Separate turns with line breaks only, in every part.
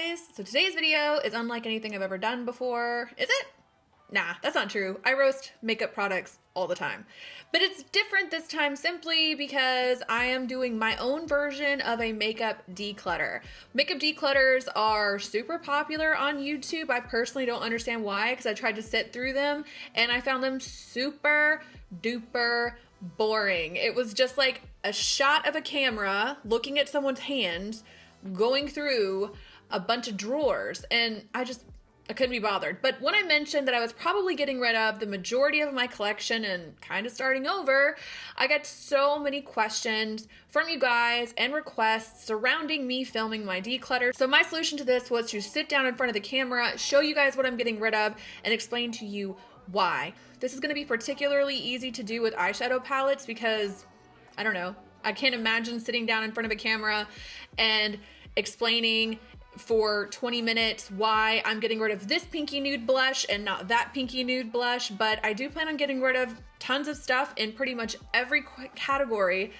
guys! So today's video is unlike anything I've ever done before. Is it? Nah, that's not true. I roast makeup products all the time. But it's different this time simply because I am doing my own version of a makeup declutter. Makeup declutters are super popular on YouTube. I personally don't understand why, because I tried to sit through them and I found them super duper boring. It was just like a shot of a camera looking at someone's hands going through a bunch of drawers, and I couldn't be bothered. But when I mentioned that I was probably getting rid of the majority of my collection and kind of starting over, I got so many questions from you guys and requests surrounding me filming my declutter. So my solution to this was to sit down in front of the camera, show you guys what I'm getting rid of, and explain to you why. This is going to be particularly easy to do with eyeshadow palettes because, I don't know, I can't imagine sitting down in front of a camera and explaining for 20 minutes why I'm getting rid of this pinky nude blush and not that pinky nude blush, but I do plan on getting rid of tons of stuff in pretty much every category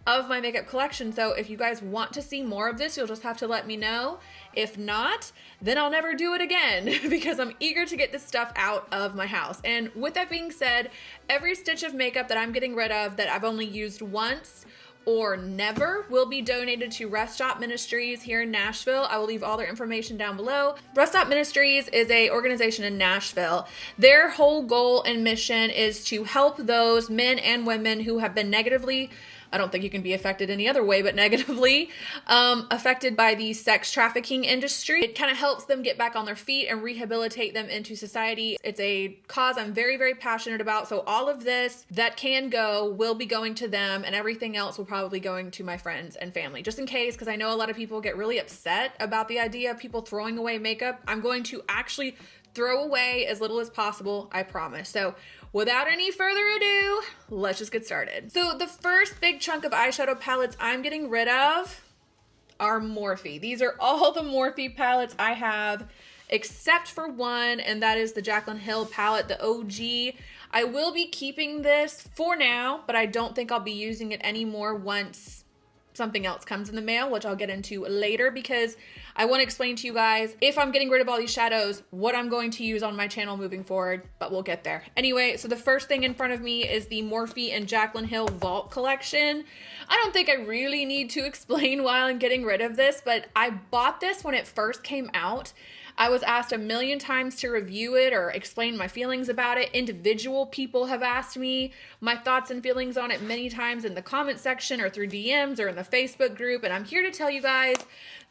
of my makeup collection. So if you guys want to see more of this, you'll just have to let me know. If not, then I'll never do it again because I'm eager to get this stuff out of my house. And with that being said, every stitch of makeup that I'm getting rid of that I've only used once or never will be donated to Rest Stop Ministries here in Nashville. I will leave all their information down below. Rest Stop Ministries is an organization in Nashville. Their whole goal and mission is to help those men and women who have been negatively, I don't think you can be affected any other way, but negatively affected by the sex trafficking industry. It kind of helps them get back on their feet and rehabilitate them into society. It's a cause I'm very, very passionate about. So all of this that can go will be going to them, and everything else will probably going to my friends and family. Just in case, because I know a lot of people get really upset about the idea of people throwing away makeup. I'm going to actually throw away as little as possible, I promise. So without any further ado, let's just get started. So the first big chunk of eyeshadow palettes I'm getting rid of are Morphe. These are all the Morphe palettes I have, except for one, and that is the Jaclyn Hill palette, the OG. I will be keeping this for now, but I don't think I'll be using it anymore once something else comes in the mail, which I'll get into later, because I want to explain to you guys, if I'm getting rid of all these shadows, what I'm going to use on my channel moving forward, but we'll get there. Anyway, so the first thing in front of me is the Morphe and Jaclyn Hill Vault collection. I don't think I really need to explain why I'm getting rid of this, but I bought this when it first came out. I was asked a million times to review it or explain my feelings about it. Individual people have asked me my thoughts and feelings on it many times in the comment section or through DMs or in the Facebook group. And I'm here to tell you guys,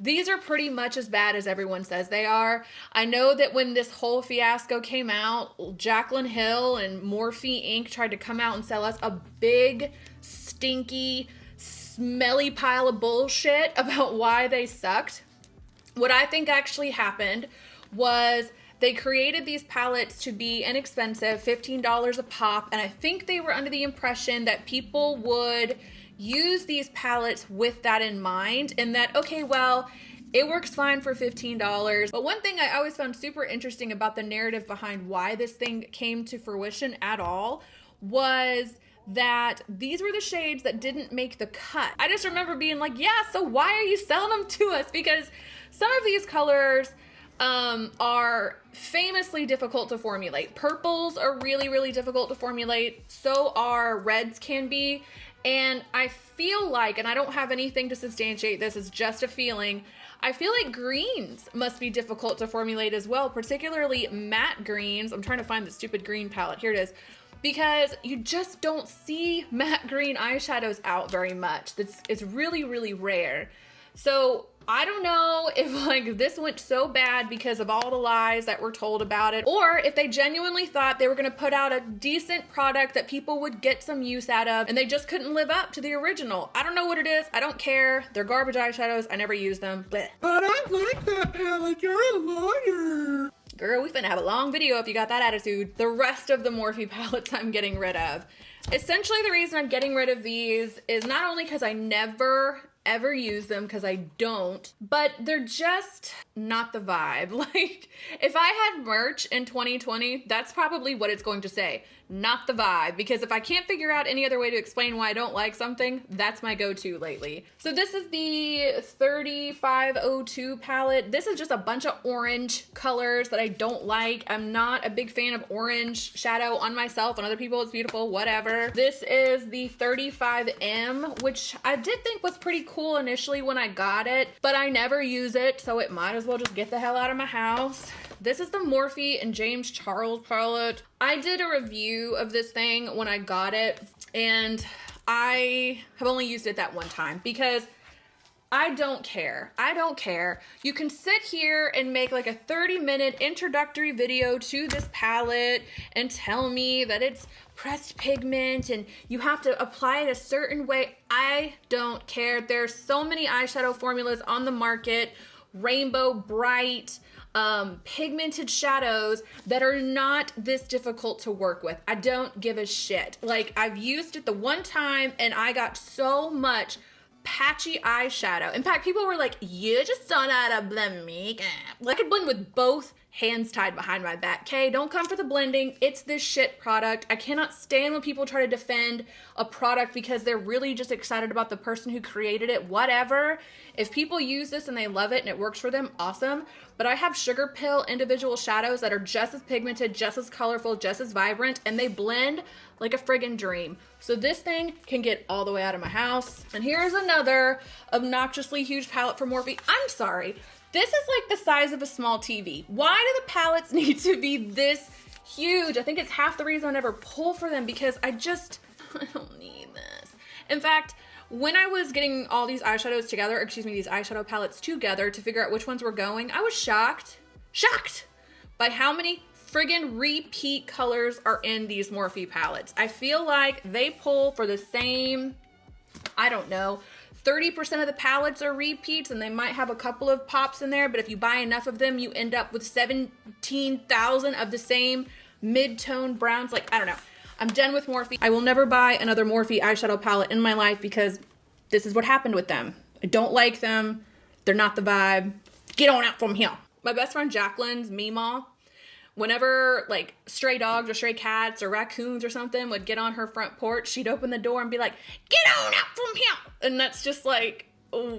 these are pretty much as bad as everyone says they are. I know that when this whole fiasco came out, Jaclyn Hill and Morphe Inc. tried to come out and sell us a big, stinky, smelly pile of bullshit about why they sucked. What I think actually happened was they created these palettes to be inexpensive, $15 a pop, and I think they were under the impression that people would use these palettes with that in mind, and that, okay, well, it works fine for $15. But one thing I always found super interesting about the narrative behind why this thing came to fruition at all was that these were the shades that didn't make the cut. I just remember being like, yeah, so why are you selling them to us? Because some of these colors are famously difficult to formulate. Purples are really, really difficult to formulate. So are reds can be. And I feel like, and I don't have anything to substantiate this, it's just a feeling, I feel like greens must be difficult to formulate as well, particularly matte greens. I'm trying to find the stupid green palette. Here it is. Because you just don't see matte green eyeshadows out very much. It's really, really rare. So I don't know if like this went so bad because of all the lies that were told about it, or if they genuinely thought they were gonna put out a decent product that people would get some use out of and they just couldn't live up to the original. I don't know what it is. I don't care. They're garbage eyeshadows. I never use them. Blech.
But I like that palette. You're a liar.
Girl, we finna have a long video if you got that attitude. The rest of the Morphe palettes I'm getting rid of. Essentially, the reason I'm getting rid of these is not only because I never ever use them, because I don't, but they're just not the vibe. Like, if I had merch in 2020, that's probably what it's going to say. not the vibe, because if I can't figure out any other way to explain why I don't like something, that's my go-to lately. So this is the 3502 palette. This is just a bunch of orange colors that I don't like. I'm not a big fan of orange shadow on myself. On other people, it's beautiful, whatever. This is the 35M, which I did think was pretty cool initially when I got it, but I never use it, so it might as well just get the hell out of my house. This is the Morphe and James Charles palette. I did a review of this thing when I got it, and I have only used it that one time because I don't care. I don't care. You can sit here and make like a 30-minute introductory video to this palette and tell me that it's pressed pigment and you have to apply it a certain way. I don't care. There's so many eyeshadow formulas on the market, rainbow, bright, pigmented shadows that are not this difficult to work with. I don't give a shit. Like, I've used it the one time and I got so much patchy eyeshadow. In fact, people were like, you just don't know how to blend makeup. I could blend with both hands tied behind my back. Okay, don't come for the blending. It's this shit product. I cannot stand when people try to defend a product because they're really just excited about the person who created it. Whatever. If people use this and they love it and it works for them, awesome. But I have sugar pill individual shadows that are just as pigmented, just as colorful, just as vibrant, and they blend like a friggin' dream. So this thing can get all the way out of my house. And here's another obnoxiously huge palette from Morphe. I'm sorry. This is like the size of a small TV. Why do the palettes need to be this huge? I think it's half the reason I never pull for them because I don't need this. In fact, when I was getting all these eyeshadows together, these eyeshadow palettes together to figure out which ones were going, I was shocked by how many friggin' repeat colors are in these Morphe palettes. I feel like they pull for the same, I don't know, 30% of the palettes are repeats and they might have a couple of pops in there, but if you buy enough of them, you end up with 17,000 of the same mid-tone browns. Like, I don't know. I'm done with Morphe. I will never buy another Morphe eyeshadow palette in my life because this is what happened with them. I don't like them. They're not the vibe. Get on out from here. My best friend Jacqueline's Meemaw, whenever like stray dogs or stray cats or raccoons or something would get on her front porch, she'd open the door and be like, get on out from here. And that's just like,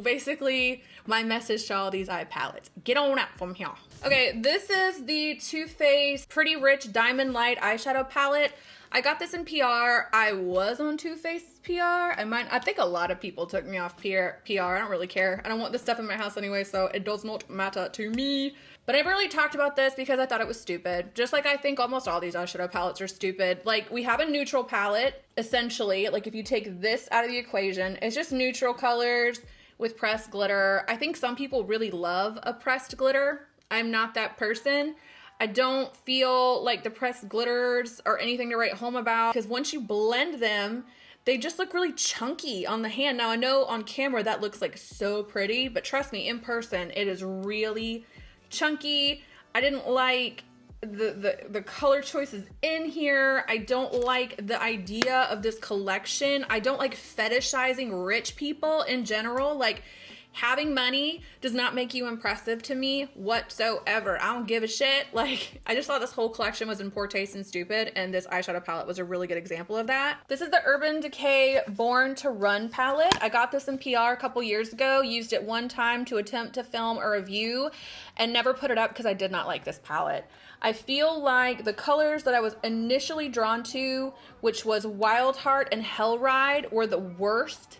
basically my message to all these eye palettes. Get on out from here. Okay, this is the Too Faced Pretty Rich Diamond Light eyeshadow palette. I got this in PR. I was on Too Faced PR. I think a lot of people took me off PR. I don't really care. I don't want this stuff in my house anyway, so it does not matter to me. But I really talked about this because I thought it was stupid. Just like I think almost all these eyeshadow palettes are stupid. Like, we have a neutral palette, essentially. Like, if you take this out of the equation, it's just neutral colors with pressed glitter. I think some people really love a pressed glitter. I'm not that person. I don't feel like the pressed glitters are anything to write home about because once you blend them, they just look really chunky on the hand. Now, I know on camera that looks like so pretty, but trust me, in person, it is really chunky. I didn't like the color choices in here. I don't like the idea of this collection. I don't like fetishizing rich people in general. Like, having money does not make you impressive to me whatsoever. I don't give a shit. Like, I just thought this whole collection was in poor taste and stupid, and this eyeshadow palette was a really good example of that. This is the Urban Decay Born to Run palette. I got this in PR a couple years ago, used it one time to attempt to film a review, and never put it up because I did not like this palette. I feel like the colors that I was initially drawn to, which was Wild Heart and Hell Ride, were the worst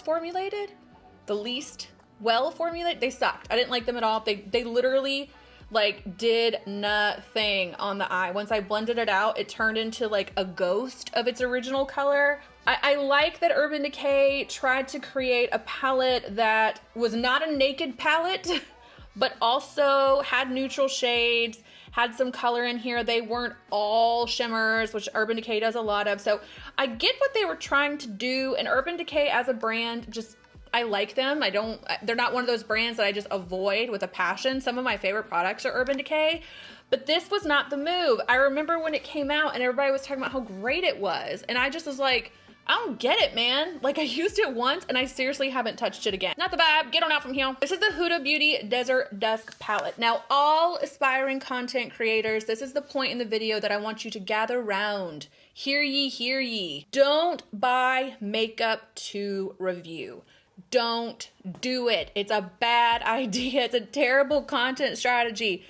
formulated? The least well formulated. They sucked. I didn't like them at all. They literally like did nothing on the eye. Once I blended it out, it turned into like a ghost of its original color. I like that Urban Decay tried to create a palette that was not a naked palette, but also had neutral shades, had some color in here. They weren't all shimmers, which Urban Decay does a lot of. So I get what they were trying to do, and Urban Decay as a brand, just I like them. They're not one of those brands that I just avoid with a passion. Some of my favorite products are Urban Decay, but this was not the move. I remember when it came out and everybody was talking about how great it was. And I just was like, I don't get it, man. Like, I used it once and I seriously haven't touched it again. Not the vibe. Get on out from here. This is the Huda Beauty Desert Dusk palette. Now, all aspiring content creators, this is the point in the video that I want you to gather round. Hear ye, hear ye. Don't buy makeup to review. Don't do it. It's a bad idea. It's a terrible content strategy.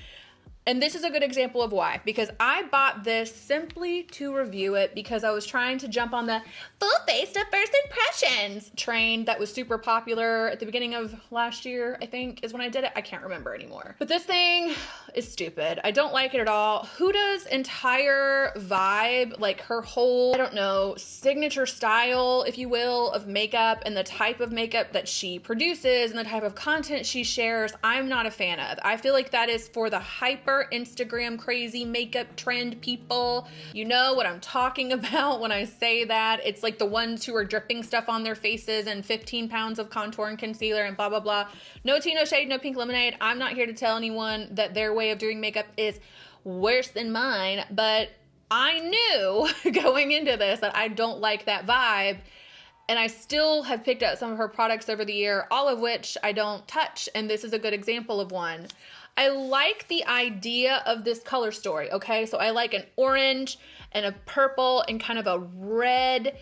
And this is a good example of why, because I bought this simply to review it because I was trying to jump on the full face of first impressions train that was super popular at the beginning of last year, I think is when I did it. I can't remember anymore. But this thing is stupid. I don't like it at all. Huda's entire vibe, like her whole, I don't know, signature style, if you will, of makeup and the type of makeup that she produces and the type of content she shares, I'm not a fan of. I feel like that is for the hyper Instagram crazy makeup trend people. You know what I'm talking about when I say that. It's like the ones who are dripping stuff on their faces and 15 pounds of contour and concealer and blah, blah, blah. No tea, no shade, no pink lemonade. I'm not here to tell anyone that their way of doing makeup is worse than mine, but I knew going into this that I don't like that vibe. And I still have picked up some of her products over the year, all of which I don't touch. And this is a good example of one. I like the idea of this color story, okay? So I like an orange and a purple and kind of a red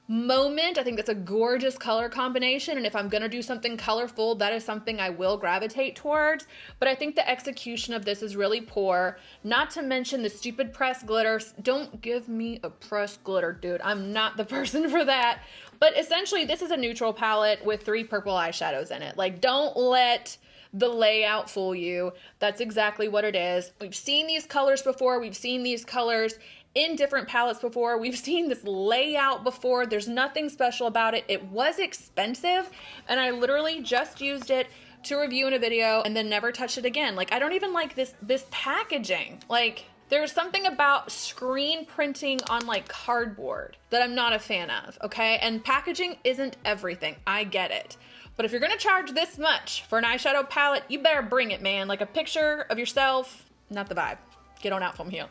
moment. I think that's a gorgeous color combination. And if I'm gonna do something colorful, that is something I will gravitate towards. But I think the execution of this is really poor. Not to mention the stupid pressed glitter. Don't give me a pressed glitter, dude. I'm not the person for that. But essentially, this is a neutral palette with 3 purple eyeshadows in it. Like, don't let the layout fool you. That's exactly what it is. We've seen these colors before. We've seen these colors in different palettes before. We've seen this layout before. There's nothing special about it. It was expensive, and I literally just used it to review in a video and then never touched it again. Like, I don't even like this packaging. Like, there's something about screen printing on like cardboard that I'm not a fan of, okay? And packaging isn't everything. I get it. But if you're gonna charge this much for an eyeshadow palette, you better bring it, man. Like a picture of yourself, not the vibe. Get on out from here.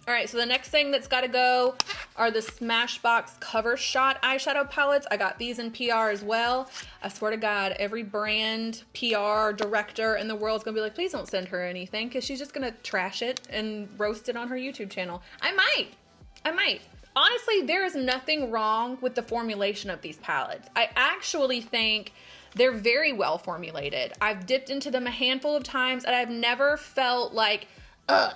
All right, so the next thing that's gotta go are the Smashbox Cover Shot eyeshadow palettes. I got these in PR as well. I swear to God, every brand PR director in the world is gonna be like, please don't send her anything, because she's just gonna trash it and roast it on her YouTube channel. I might. Honestly, there is nothing wrong with the formulation of these palettes. I actually think they're very well formulated. I've dipped into them a handful of times and I've never felt like,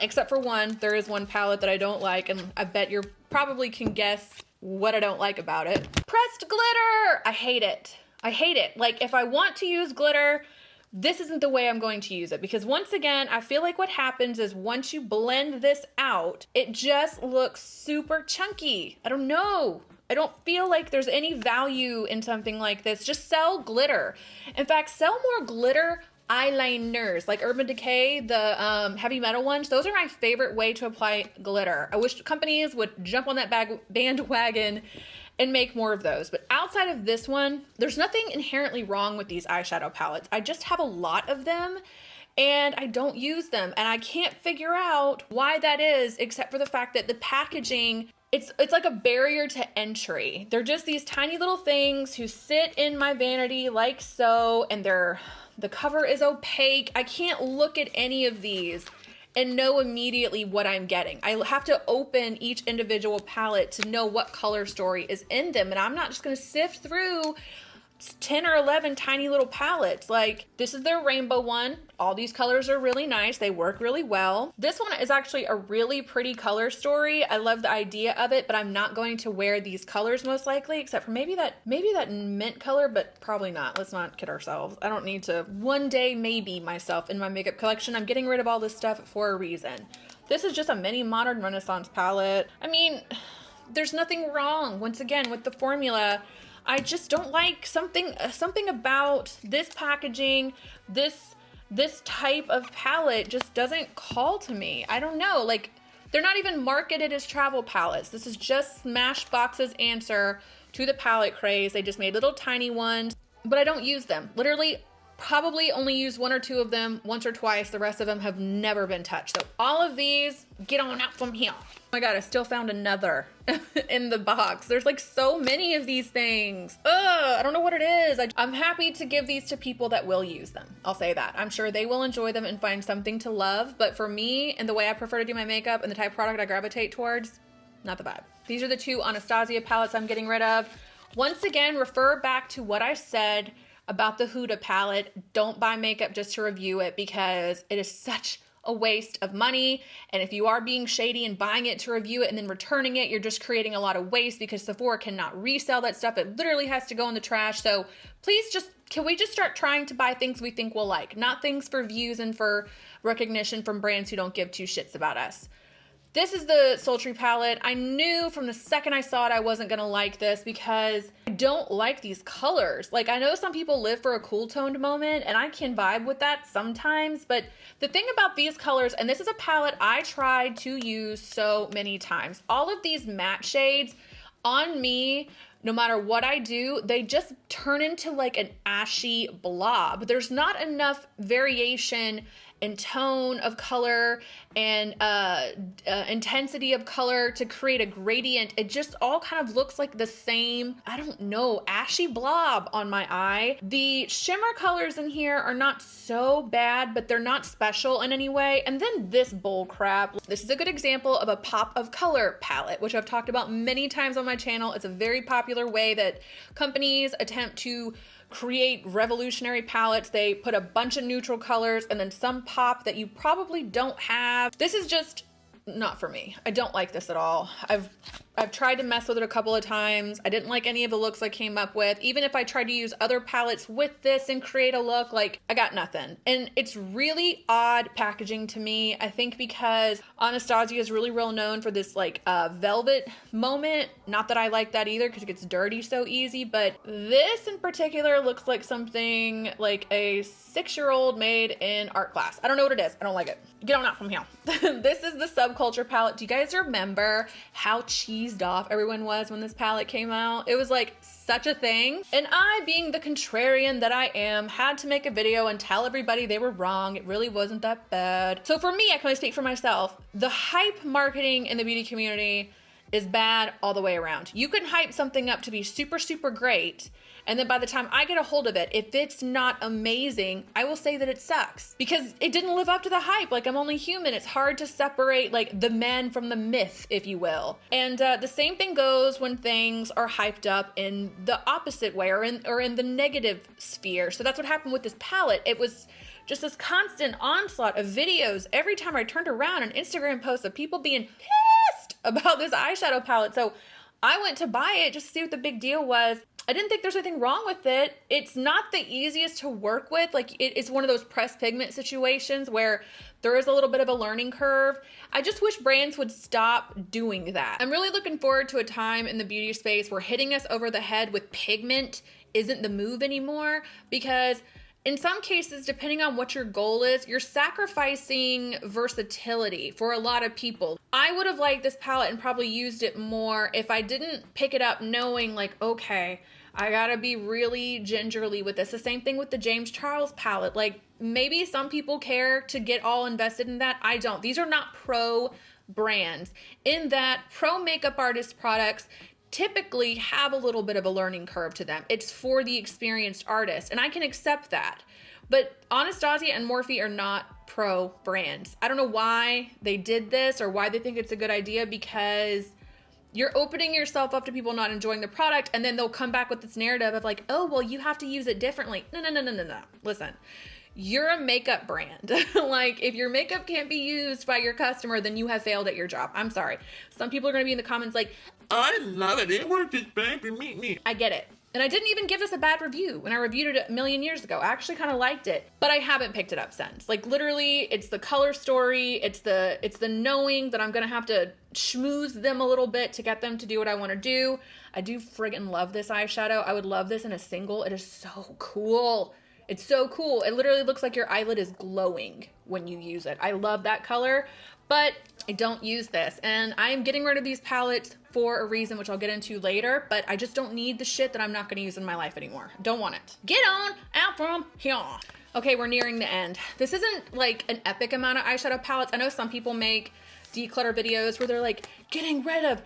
except for one. There is one palette that I don't like, and I bet you probably can guess what I don't like about it. Pressed glitter! I hate it. I hate it. Like, if I want to use glitter, this isn't the way I'm going to use it, because once again, I feel like what happens is once you blend this out, it just looks super chunky. I don't know. I don't feel like there's any value in something like this. Just sell glitter. In fact, sell more glitter eyeliners, like Urban Decay, the heavy metal ones. Those are my favorite way to apply glitter. I wish companies would jump on that bandwagon and make more of those. But outside of this one, there's nothing inherently wrong with these eyeshadow palettes. I just have a lot of them and I don't use them. And I can't figure out why that is, except for the fact that the packaging, it's like a barrier to entry. They're just these tiny little things who sit in my vanity like so, and the cover is opaque. I can't look at any of these and know immediately what I'm getting. I have to open each individual palette to know what color story is in them. And I'm not just gonna sift through 10 or 11 tiny little palettes. Like, this is their rainbow one. All these colors are really nice. They work really well. This one is actually a really pretty color story. I love the idea of it, but I'm not going to wear these colors most likely, except for maybe that mint color, but probably not. Let's not kid ourselves. I don't need to one day maybe myself in my makeup collection. I'm getting rid of all this stuff for a reason. This is just a mini modern renaissance palette. I mean, there's nothing wrong, once again, with the formula. I just don't like something about this packaging, this type of palette just doesn't call to me. I don't know, like, they're not even marketed as travel palettes. This is just Smashbox's answer to the palette craze. They just made little tiny ones, but I don't use them. Literally, probably only used 1 or 2 of them once or twice. The rest of them have never been touched. So all of these, get on out from here. Oh my God, I still found another in the box. There's like so many of these things. Ugh, I don't know what it is. I'm happy to give these to people that will use them. I'll say that. I'm sure they will enjoy them and find something to love. But for me and the way I prefer to do my makeup and the type of product I gravitate towards, not the vibe. These are the 2 Anastasia palettes I'm getting rid of. Once again, refer back to what I said about the Huda palette. Don't buy makeup just to review it because it is such a waste of money. And if you are being shady and buying it to review it and then returning it, you're just creating a lot of waste because Sephora cannot resell that stuff. It literally has to go in the trash. So please can we just start trying to buy things we think we'll like, not things for views and for recognition from brands who don't give 2 shits about us. This is the Sultry palette. I knew from the second I saw it I wasn't gonna like this because I don't like these colors. Like, I know some people live for a cool toned moment and I can vibe with that sometimes, but the thing about these colors, and this is a palette I tried to use so many times, all of these matte shades on me, no matter what I do, they just turn into like an ashy blob. There's not enough variation and tone of color and intensity of color to create a gradient. It just all kind of looks like the same, I don't know, ashy blob on my eye. The shimmer colors in here are not so bad, but they're not special in any way. And then this bull crap. This is a good example of a pop of color palette, which I've talked about many times on my channel. It's a very popular way that companies attempt to create revolutionary palettes. They put a bunch of neutral colors and then some pop that you probably don't have. This is just not for me. I don't like this at all. I've tried to mess with it a couple of times. I didn't like any of the looks I came up with. Even if I tried to use other palettes with this and create a look, like, I got nothing. And it's really odd packaging to me. I think because Anastasia is really well known for this like velvet moment. Not that I like that either because it gets dirty so easy, but this in particular looks like something like a 6-year-old made in art class. I don't know what it is. I don't like it. Get on out from here. This is the Subculture palette. Do you guys remember how cheesed off everyone was when this palette came out? It was like such a thing. And I, being the contrarian that I am, had to make a video and tell everybody they were wrong. It really wasn't that bad. So for me, I can only speak for myself. The hype marketing in the beauty community is bad all the way around. You can hype something up to be super, super great, and then by the time I get a hold of it, if it's not amazing, I will say that it sucks because it didn't live up to the hype. Like, I'm only human. It's hard to separate like the man from the myth, if you will. And the same thing goes when things are hyped up in the opposite way or in the negative sphere. So that's what happened with this palette. It was just this constant onslaught of videos every time I turned around, an Instagram post of people being pissed about this eyeshadow palette. So I went to buy it just to see what the big deal was. I didn't think there's anything wrong with it. It's not the easiest to work with. Like, it is one of those pressed pigment situations where there is a little bit of a learning curve. I just wish brands would stop doing that. I'm really looking forward to a time in the beauty space where hitting us over the head with pigment isn't the move anymore, because in some cases, depending on what your goal is, you're sacrificing versatility for a lot of people. I would have liked this palette and probably used it more if I didn't pick it up knowing like, okay, I gotta be really gingerly with this. The same thing with the James Charles palette. Like, maybe some people care to get all invested in that. I don't. These are not pro brands. In that, pro makeup artist products typically have a little bit of a learning curve to them. It's for the experienced artist, and I can accept that. But Anastasia and Morphe are not pro brands. I don't know why they did this or why they think it's a good idea, because you're opening yourself up to people not enjoying the product, and then they'll come back with this narrative of like, oh, well, you have to use it differently. No. Listen, you're a makeup brand. Like, if your makeup can't be used by your customer, then you have failed at your job. I'm sorry. Some people are going to be in the comments like,
I love it. It worked its baby. Meet me.
I get it. And I didn't even give this a bad review when I reviewed it a million years ago. I actually kind of liked it, but I haven't picked it up since. Like, literally, it's the color story. It's the knowing that I'm going to have to schmooze them a little bit to get them to do what I want to do. I do friggin' love this eyeshadow. I would love this in a single. It is so cool. It's so cool. It literally looks like your eyelid is glowing when you use it. I love that color, but I don't use this. And I am getting rid of these palettes for a reason, which I'll get into later, but I just don't need the shit that I'm not gonna use in my life anymore. Don't want it. Get on out from here. Okay, we're nearing the end. This isn't like an epic amount of eyeshadow palettes. I know some people make declutter videos where they're like getting rid of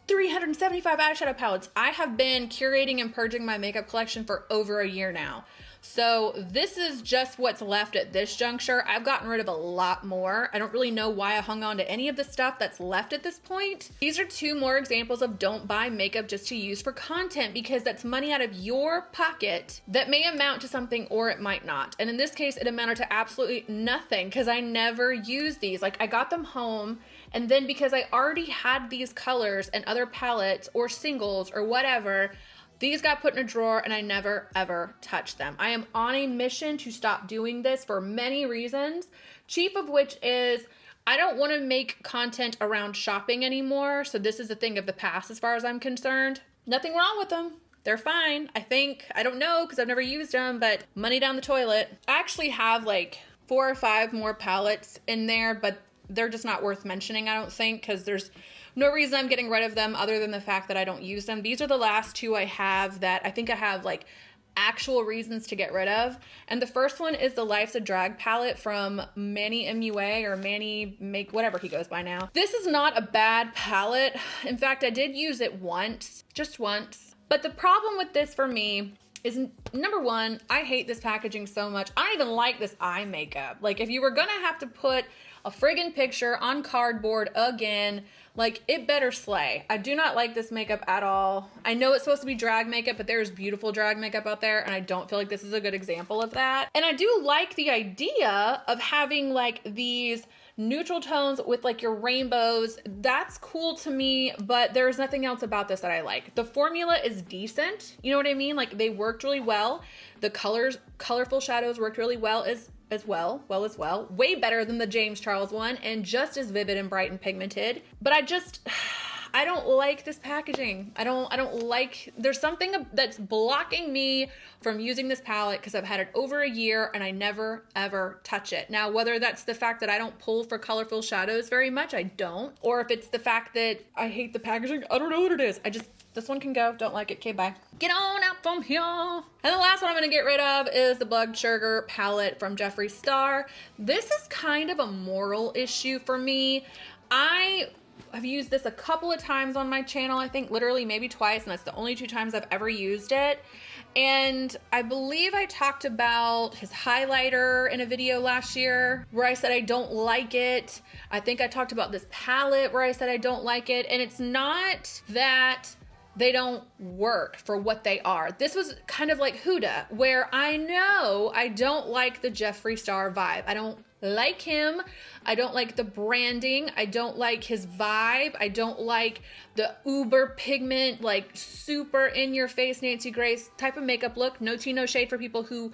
375 eyeshadow palettes. I have been curating and purging my makeup collection for over a year now. So this is just what's left at this juncture. I've gotten rid of a lot more. I don't really know why I hung on to any of the stuff that's left at this point. These are two more examples of don't buy makeup just to use for content, because that's money out of your pocket that may amount to something or it might not. And in this case, it amounted to absolutely nothing because I never use these. Like, I got them home, and then because I already had these colors and other palettes or singles or whatever, these got put in a drawer and I never ever touched them. I am on a mission to stop doing this for many reasons, chief of which is I don't want to make content around shopping anymore. So this is a thing of the past as far as I'm concerned. Nothing wrong with them. They're fine, I think. I don't know because I've never used them, but money down the toilet. I actually have like 4 or 5 more palettes in there, but they're just not worth mentioning, I don't think, because there's no reason I'm getting rid of them other than the fact that I don't use them. These are the last 2 I have that I think I have like actual reasons to get rid of. And the first one is the Life's a Drag palette from Manny MUA or Manny Make, whatever he goes by now. This is not a bad palette. In fact, I did use it once, just once. But the problem with this for me is, number one, I hate this packaging so much. I don't even like this eye makeup. Like, if you were gonna have to put a friggin' picture on cardboard again, like, it better slay. I do not like this makeup at all. I know it's supposed to be drag makeup, but there's beautiful drag makeup out there, and I don't feel like this is a good example of that. And I do like the idea of having like these neutral tones with like your rainbows. That's cool to me, but there's nothing else about this that I like. The formula is decent, you know what I mean? Like, they worked really well. The colorful shadows worked really well as well, way better than the James Charles one, and just as vivid and bright and pigmented. But I don't like this packaging. I don't like, there's something that's blocking me from using this palette because I've had it over a year and I never ever touch it. Now, whether that's the fact that I don't pull for colorful shadows very much, I don't, or if it's the fact that I hate the packaging, I don't know what it is. This one can go, don't like it, okay, bye. Get on out from here. And the last one I'm gonna get rid of is the Blood Sugar palette from Jeffree Star. This is kind of a moral issue for me. I've used this a couple of times on my channel, I think literally maybe twice, and that's the only 2 times I've ever used it. And I believe I talked about his highlighter in a video last year where I said I don't like it. I think I talked about this palette where I said I don't like it, and it's not that they don't work for what they are. This was kind of like Huda, where I know I don't like the Jeffree Star vibe. I don't like him. I don't like the branding. I don't like his vibe. I don't like the uber pigment, like super in your face Nancy Grace type of makeup look. No tea, no shade for people who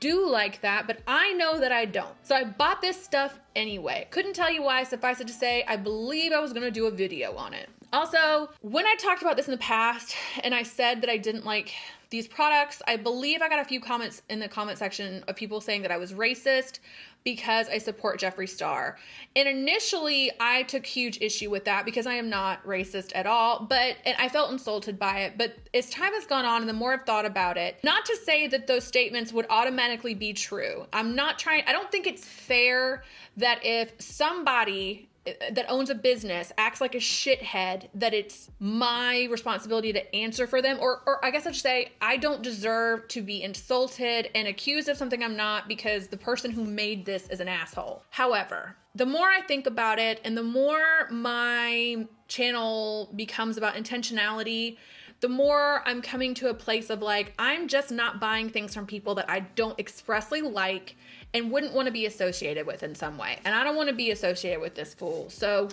do like that, but I know that I don't. So I bought this stuff anyway. Couldn't tell you why. Suffice it to say, I believe I was gonna do a video on it. Also, when I talked about this in the past and I said that I didn't like these products, I believe I got a few comments in the comment section of people saying that I was racist because I support Jeffree Star. And initially I took huge issue with that because I am not racist at all, and I felt insulted by it. But as time has gone on and the more I've thought about it, not to say that those statements would automatically be true. I don't think it's fair that if somebody that owns a business acts like a shithead, that it's my responsibility to answer for them. Or I guess I should say, I don't deserve to be insulted and accused of something I'm not because the person who made this is an asshole. However, the more I think about it and the more my channel becomes about intentionality, the more I'm coming to a place of like, I'm just not buying things from people that I don't expressly like and wouldn't want to be associated with in some way. And I don't want to be associated with this fool. So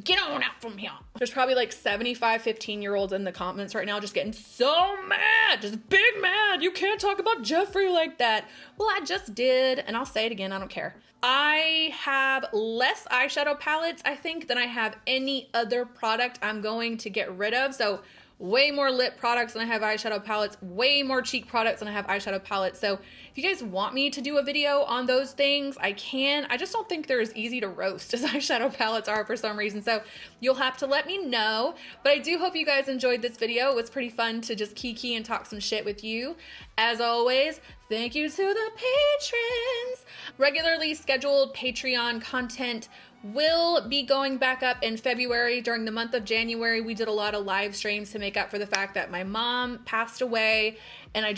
get on out from here. There's probably like 75 15-year-olds in the comments right now just getting so mad, just big mad. You can't talk about Jeffree like that. Well, I just did, and I'll say it again, I don't care. I have less eyeshadow palettes, I think, than I have any other product I'm going to get rid of. So way more lip products than I have eyeshadow palettes, way more cheek products than I have eyeshadow palettes. So if you guys want me to do a video on those things, I can. I just don't think they're as easy to roast as eyeshadow palettes are for some reason. So you'll have to let me know. But I do hope you guys enjoyed this video. It was pretty fun to just kiki and talk some shit with you. As always, thank you to the patrons. Regularly scheduled Patreon content will be going back up in February. During the month of January, we did a lot of live streams to make up for the fact that my mom passed away, and I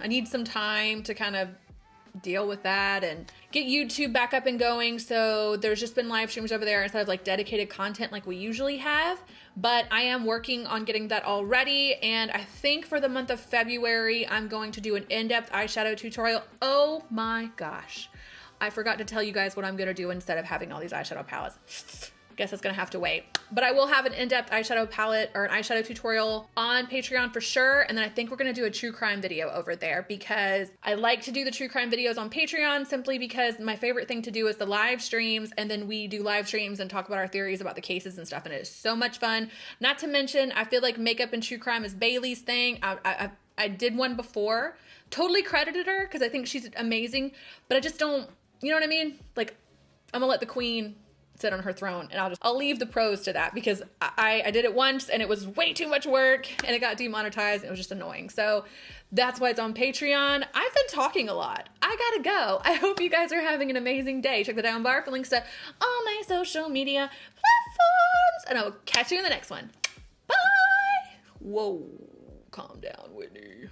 need some time to kind of deal with that and get YouTube back up and going. So there's just been live streams over there instead of like dedicated content like we usually have. But I am working on getting that all ready, and I think for the month of February, I'm going to do an in-depth eyeshadow tutorial. Oh my gosh. I forgot to tell you guys what I'm gonna do instead of having all these eyeshadow palettes. Guess it's gonna have to wait. But I will have an in-depth eyeshadow palette or an eyeshadow tutorial on Patreon for sure. And then I think we're gonna do a true crime video over there because I like to do the true crime videos on Patreon simply because my favorite thing to do is the live streams, and then we do live streams and talk about our theories about the cases and stuff, and it is so much fun. Not to mention, I feel like makeup and true crime is Bailey's thing. I did one before, totally credited her because I think she's amazing, but I just don't, you know what I mean? Like, I'm gonna let the queen sit on her throne, and I'll leave the pros to that because I did it once and it was way too much work and it got demonetized and it was just annoying. So that's why it's on Patreon. I've been talking a lot. I gotta go. I hope you guys are having an amazing day. Check the down bar for links to all my social media platforms, and I will catch you in the next one. Bye! Whoa, calm down, Whitney.